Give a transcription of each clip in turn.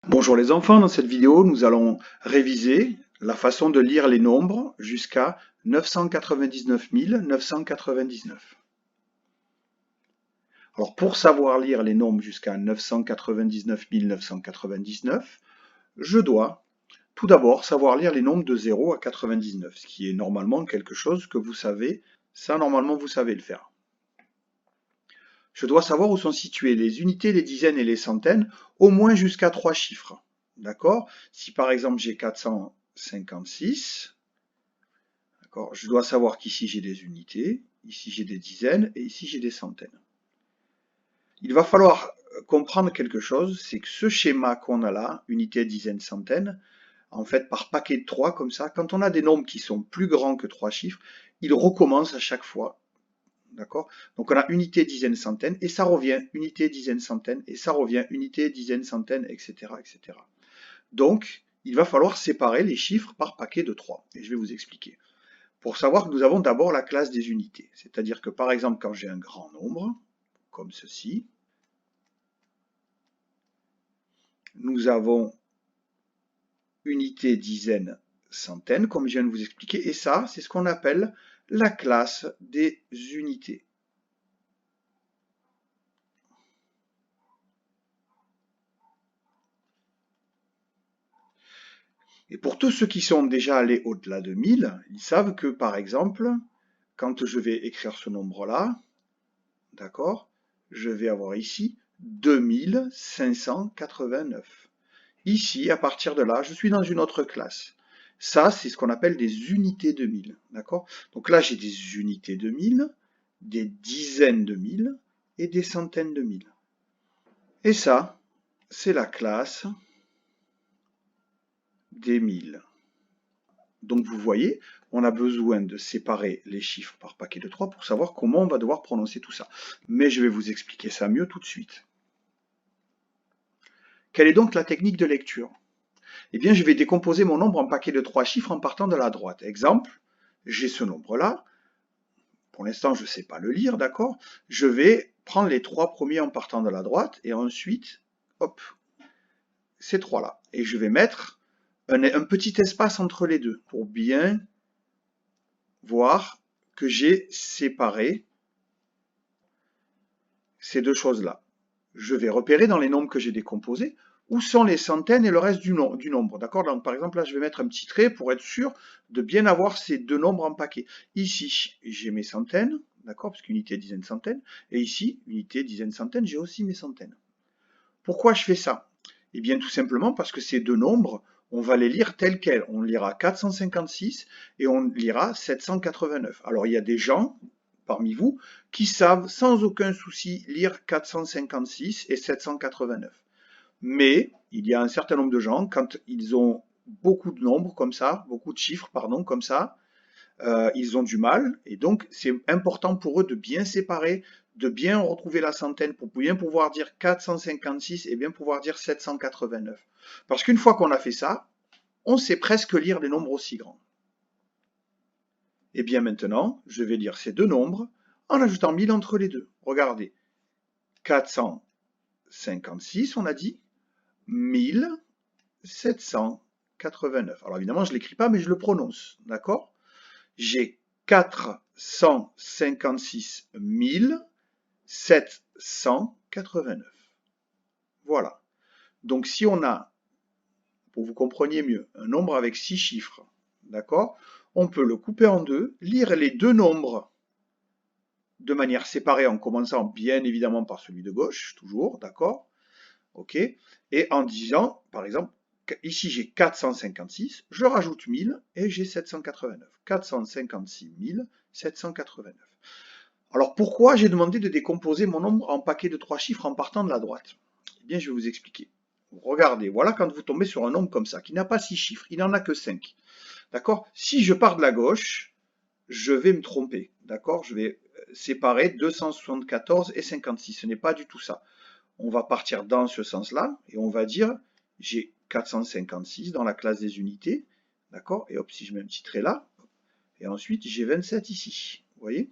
Bonjour les enfants, dans cette vidéo, nous allons réviser la façon de lire les nombres jusqu'à 999 999. Alors pour savoir lire les nombres jusqu'à 999 999, je dois tout d'abord savoir lire les nombres de 0 à 99, ce qui est normalement quelque chose que vous savez, ça normalement vous savez le faire. Je dois savoir où sont situées les unités, les dizaines et les centaines, au moins jusqu'à 3 chiffres. D'accord? Si par exemple j'ai 456, d'accord, je dois savoir qu'ici j'ai des unités, ici j'ai des dizaines et ici j'ai des centaines. Il va falloir comprendre quelque chose, c'est que ce schéma qu'on a là, unité, dizaines, centaines, en fait par paquet de 3 comme ça, quand on a des nombres qui sont plus grands que 3 chiffres, ils recommencent à chaque fois. D'accord? Donc on a unité, dizaine, centaine, et ça revient, unité, dizaine, centaine, et ça revient, unité, dizaine, centaine, etc., etc. Donc, il va falloir séparer les chiffres par paquet de 3. Et je vais vous expliquer. Pour savoir que nous avons d'abord la classe des unités. C'est-à-dire que par exemple, quand j'ai un grand nombre, comme ceci, nous avons unité, dizaine, centaine, comme je viens de vous expliquer. Et ça, c'est ce qu'on appelle la classe des unités. Et pour tous ceux qui sont déjà allés au-delà de 1000, ils savent que, par exemple, quand je vais écrire ce nombre-là, d'accord, je vais avoir ici 2589. Ici, à partir de là, je suis dans une autre classe. Ça, c'est ce qu'on appelle des unités de 1000, d'accord? Donc là, j'ai des unités de 1000, des dizaines de 1000 et des centaines de 1000. Et ça, c'est la classe des 1000. Donc vous voyez, on a besoin de séparer les chiffres par paquet de 3 pour savoir comment on va devoir prononcer tout ça. Mais je vais vous expliquer ça mieux tout de suite. Quelle est donc la technique de lecture? Eh bien, je vais décomposer mon nombre en paquets de 3 chiffres en partant de la droite. Exemple, j'ai ce nombre-là. Pour l'instant, je ne sais pas le lire, d'accord? Je vais prendre les 3 premiers en partant de la droite et ensuite, hop, ces 3-là. Et je vais mettre un petit espace entre les deux pour bien voir que j'ai séparé ces deux choses-là. Je vais repérer dans les nombres que j'ai décomposés où sont les centaines et le reste du nombre. D'accord? Donc, par exemple, là, je vais mettre un petit trait pour être sûr de bien avoir ces deux nombres en paquet. Ici, j'ai mes centaines, d'accord? Parce qu'unité, dizaine, centaine. Et ici, unité, dizaine, centaine, j'ai aussi mes centaines. Pourquoi je fais ça? Eh bien, tout simplement parce que ces deux nombres, on va les lire tels quels. On lira 456 et on lira 789. Alors, il y a des gens parmi vous qui savent sans aucun souci lire 456 et 789. Mais il y a un certain nombre de gens, quand ils ont beaucoup de nombres comme ça, beaucoup de chiffres, pardon, comme ça, ils ont du mal. Et donc, c'est important pour eux de bien séparer, de bien retrouver la centaine pour bien pouvoir dire 456 et bien pouvoir dire 789. Parce qu'une fois qu'on a fait ça, on sait presque lire des nombres aussi grands. Et bien maintenant, je vais lire ces deux nombres en ajoutant 1000 entre les deux. Regardez, 456, on a dit, 1789. Alors évidemment, je ne l'écris pas, mais je le prononce, d'accord? J'ai 456 789. Voilà. Donc si on a, pour que vous compreniez mieux, un nombre avec 6 chiffres, d'accord? On peut le couper en deux, lire les deux nombres de manière séparée en commençant bien évidemment par celui de gauche, toujours, d'accord? Ok? Et en disant, par exemple, ici j'ai 456, je rajoute 1000 et j'ai 789. 456 789. Alors pourquoi j'ai demandé de décomposer mon nombre en paquets de 3 chiffres en partant de la droite? Eh bien, je vais vous expliquer. Regardez, voilà quand vous tombez sur un nombre comme ça, qui n'a pas 6 chiffres, il n'en a que 5. D'accord? Si je pars de la gauche, je vais me tromper. D'accord? Je vais séparer 274 et 56. Ce n'est pas du tout ça. On va partir dans ce sens-là et on va dire j'ai 456 dans la classe des unités. D'accord? Et hop, si je mets un petit trait là, et ensuite j'ai 27 ici. Vous voyez?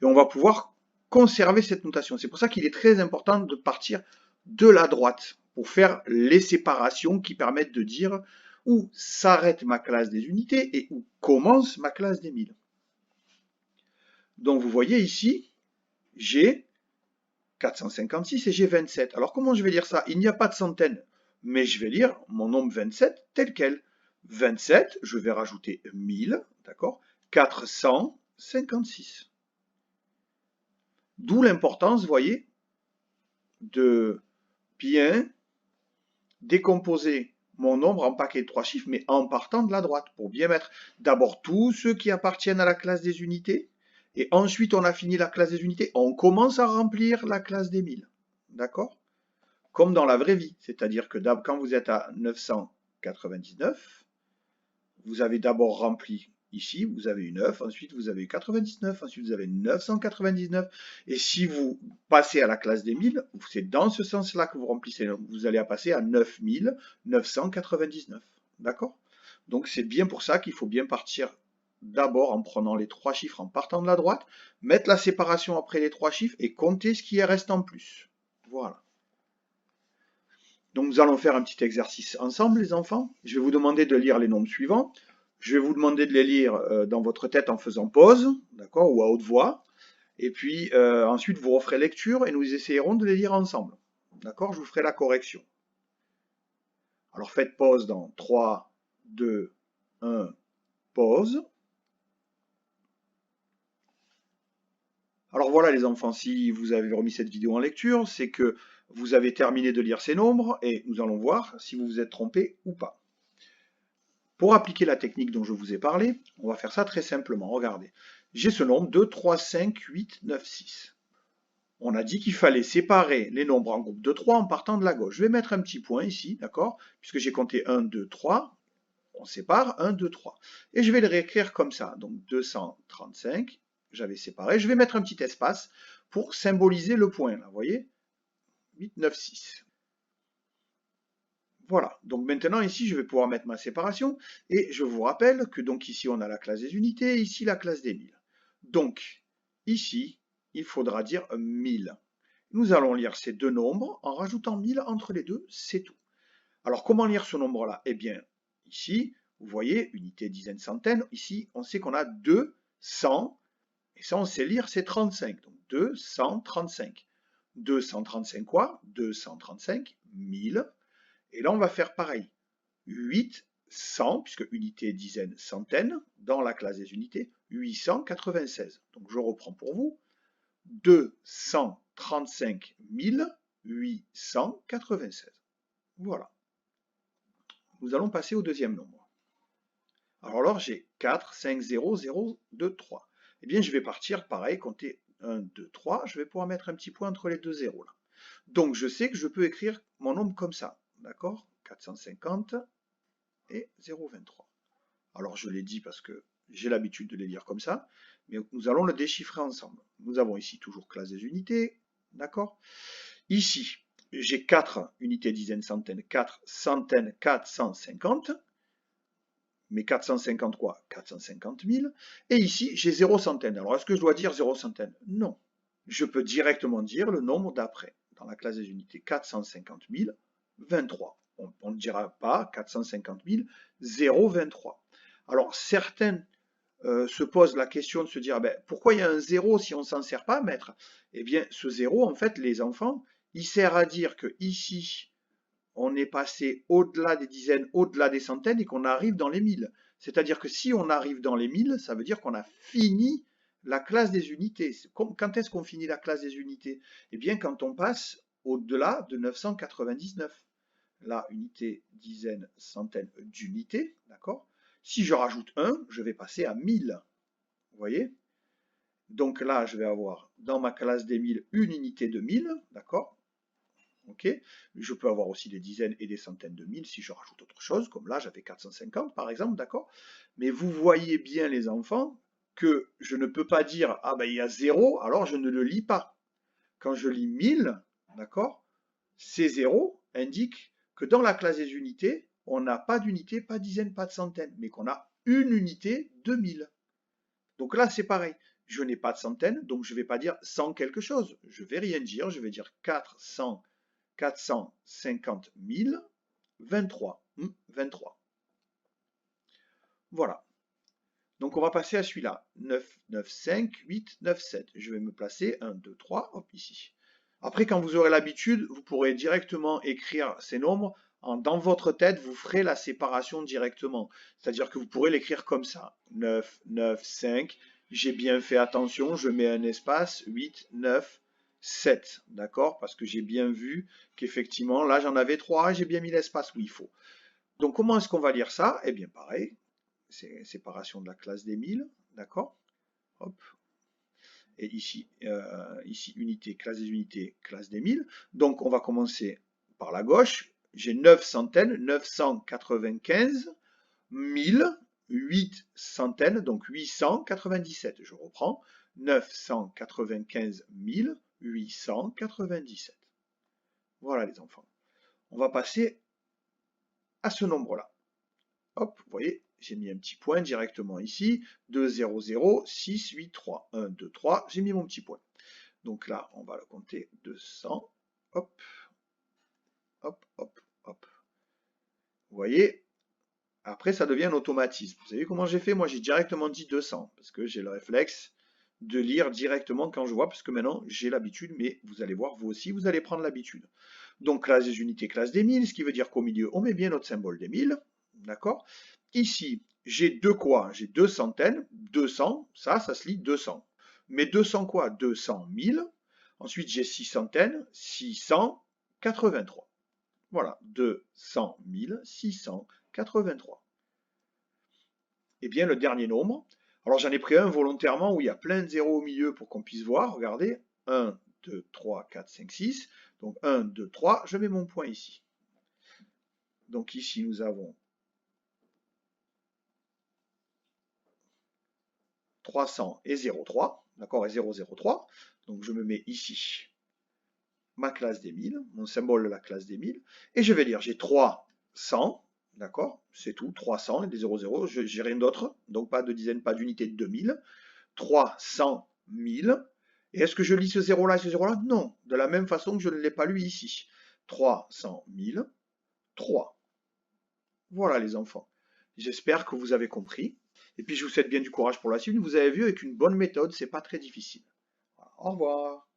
Et on va pouvoir conserver cette notation. C'est pour ça qu'il est très important de partir de la droite pour faire les séparations qui permettent de dire où s'arrête ma classe des unités et où commence ma classe des 1000. Donc vous voyez ici, j'ai 456 et j'ai 27. Alors comment je vais lire ça? Il n'y a pas de centaines, mais je vais lire mon nombre 27 tel quel. 27, je vais rajouter 1000, d'accord? 456. D'où l'importance, vous voyez, de bien décomposer mon nombre en paquets de 3 chiffres, mais en partant de la droite, pour bien mettre d'abord tous ceux qui appartiennent à la classe des unités, et ensuite on a fini la classe des unités, on commence à remplir la classe des 1000. D'accord? Comme dans la vraie vie, c'est-à-dire que quand vous êtes à 999, vous avez d'abord rempli ici, vous avez eu 9, ensuite vous avez eu 99, ensuite vous avez 999, et si vous passez à la classe des 1000, c'est dans ce sens-là que vous remplissez, vous allez passer à 9999, d'accord? Donc c'est bien pour ça qu'il faut bien partir d'abord en prenant les 3 chiffres en partant de la droite, mettre la séparation après les 3 chiffres et compter ce qui reste en plus. Voilà. Donc nous allons faire un petit exercice ensemble, les enfants. Je vais vous demander de lire les nombres suivants. Je vais vous demander de les lire dans votre tête en faisant pause, d'accord, ou à haute voix. Et puis ensuite, vous referez lecture et nous essayerons de les lire ensemble. D'accord? Je vous ferai la correction. Alors faites pause dans 3, 2, 1, pause. Alors voilà les enfants, si vous avez remis cette vidéo en lecture, c'est que vous avez terminé de lire ces nombres et nous allons voir si vous vous êtes trompé ou pas. Pour appliquer la technique dont je vous ai parlé, on va faire ça très simplement. Regardez, j'ai ce nombre 2, 3, 5, 8, 9, 6. On a dit qu'il fallait séparer les nombres en groupe de 3 en partant de la gauche. Je vais mettre un petit point ici, d'accord? Puisque j'ai compté 1, 2, 3, on sépare 1, 2, 3. Et je vais le réécrire comme ça. Donc 235, j'avais séparé. Je vais mettre un petit espace pour symboliser le point, là, vous voyez? 8, 9, 6. Voilà, donc maintenant ici je vais pouvoir mettre ma séparation et je vous rappelle que donc ici on a la classe des unités, ici la classe des 1000. Donc ici il faudra dire 1000. Nous allons lire ces deux nombres en rajoutant 1000 entre les deux, c'est tout. Alors comment lire ce nombre-là? Eh bien ici vous voyez unité, dizaine, centaine, ici on sait qu'on a 200 et ça on sait lire c'est 35, donc 235. 235 quoi? 235 1000. Et là, on va faire pareil. 800, puisque unité, dizaine, centaine, dans la classe des unités, 896. Donc je reprends pour vous. 235 896. Voilà. Nous allons passer au deuxième nombre. Alors là, j'ai 4, 5, 0, 0, 2, 3. Eh bien, je vais partir, pareil, compter 1, 2, 3. Je vais pouvoir mettre un petit point entre les deux zéros là. Donc je sais que je peux écrire mon nombre comme ça. D'accord? 450 et 0,23. Alors je l'ai dit parce que j'ai l'habitude de les lire comme ça, mais nous allons le déchiffrer ensemble. Nous avons ici toujours classe des unités, d'accord? Ici, j'ai 4 unités, dizaines, centaines, 4 centaines, 450. Mais 450 quoi? 450 000. Et ici, j'ai 0 centaine. Alors est-ce que je dois dire 0 centaine? Non. Je peux directement dire le nombre d'après. Dans la classe des unités, 450 000, 23. On ne dira pas 450 000, 0,23. Alors, certains se posent la question de se dire, ben, pourquoi il y a un 0 si on ne s'en sert pas, maître? Eh bien, ce 0, en fait, les enfants, il sert à dire que ici, on est passé au-delà des dizaines, au-delà des centaines, et qu'on arrive dans les 1000. C'est-à-dire que si on arrive dans les 1000, ça veut dire qu'on a fini la classe des unités. Quand est-ce qu'on finit la classe des unités? Eh bien, quand on passe au-delà de 999. Là, unité, dizaine, centaine d'unités, d'accord? Si je rajoute 1, je vais passer à 1000. Vous voyez? Donc là, je vais avoir dans ma classe des 1000 une unité de 1000, d'accord? Ok? Je peux avoir aussi des dizaines et des centaines de mille si je rajoute autre chose, comme là j'avais 450 par exemple, d'accord? Mais vous voyez bien les enfants que je ne peux pas dire ah ben il y a 0, alors je ne le lis pas. Quand je lis 1000, d'accord? Ces zéros indiquent que dans la classe des unités, on n'a pas d'unité, pas de dizaines, pas de centaines, mais qu'on a une unité de 1000. Donc là c'est pareil. Je n'ai pas de centaines, donc je ne vais pas dire 100 quelque chose. Je ne vais rien dire, je vais dire 400 450 000, 23. 23. Voilà. Donc on va passer à celui-là. 9, 9, 5, 8, 9, 7. Je vais me placer 1, 2, 3, hop, ici. Après, quand vous aurez l'habitude, vous pourrez directement écrire ces nombres. Dans votre tête, vous ferez la séparation directement. C'est-à-dire que vous pourrez l'écrire comme ça. 9, 9, 5. J'ai bien fait attention, je mets un espace. 8, 9, 7. D'accord? Parce que j'ai bien vu qu'effectivement, là j'en avais 3, j'ai bien mis l'espace où il faut. Donc comment est-ce qu'on va lire ça? Eh bien pareil, c'est séparation de la classe des 1000, d'accord? Hop. Et ici, ici, unité, classe des unités, classe des 1000. Donc, on va commencer par la gauche. J'ai 9 centaines, 995, 1000, 8 centaines, donc 897. Je reprends. 995 897. Voilà les enfants. On va passer à ce nombre-là. Hop, vous voyez, j'ai mis un petit point directement ici. 2, 0, 0, 6, 8, 3. 1, 2, 3. J'ai mis mon petit point. Donc là, on va le compter 200. Hop, hop, hop, hop. Vous voyez, après, ça devient un automatisme. Vous savez comment j'ai fait? Moi, j'ai directement dit 200 parce que j'ai le réflexe de lire directement quand je vois, parce que maintenant, j'ai l'habitude, mais vous allez voir, vous aussi, vous allez prendre l'habitude. Donc, classe des unités, classe des 1000, ce qui veut dire qu'au milieu, on met bien notre symbole des 1000. D'accord? Ici, j'ai deux quoi? J'ai 2 centaines, 200, ça se lit 200. Mais 200 quoi? 200 000. Ensuite, j'ai 6 centaines, 683. Voilà, 200 683. Et bien, le dernier nombre, alors j'en ai pris un volontairement où il y a plein de zéros au milieu pour qu'on puisse voir. Regardez, 1, 2, 3, 4, 5, 6. Donc 1, 2, 3, je mets mon point ici. Donc ici, nous avons 300 et 0,3, d'accord, et 0,03. Donc je me mets ici ma classe des 1000, mon symbole de la classe des 1000, et je vais lire, j'ai 300, d'accord, c'est tout, 300 et des 00, j'ai rien d'autre, donc pas de dizaines, pas d'unité de 2000, 300 000, et est-ce que je lis ce 0 là et ce 0 là? Non, de la même façon que je ne l'ai pas lu ici, 300 000, 3. Voilà les enfants, j'espère que vous avez compris. Et puis je vous souhaite bien du courage pour la suite. Vous avez vu, avec une bonne méthode, c'est pas très difficile. Voilà. Au revoir.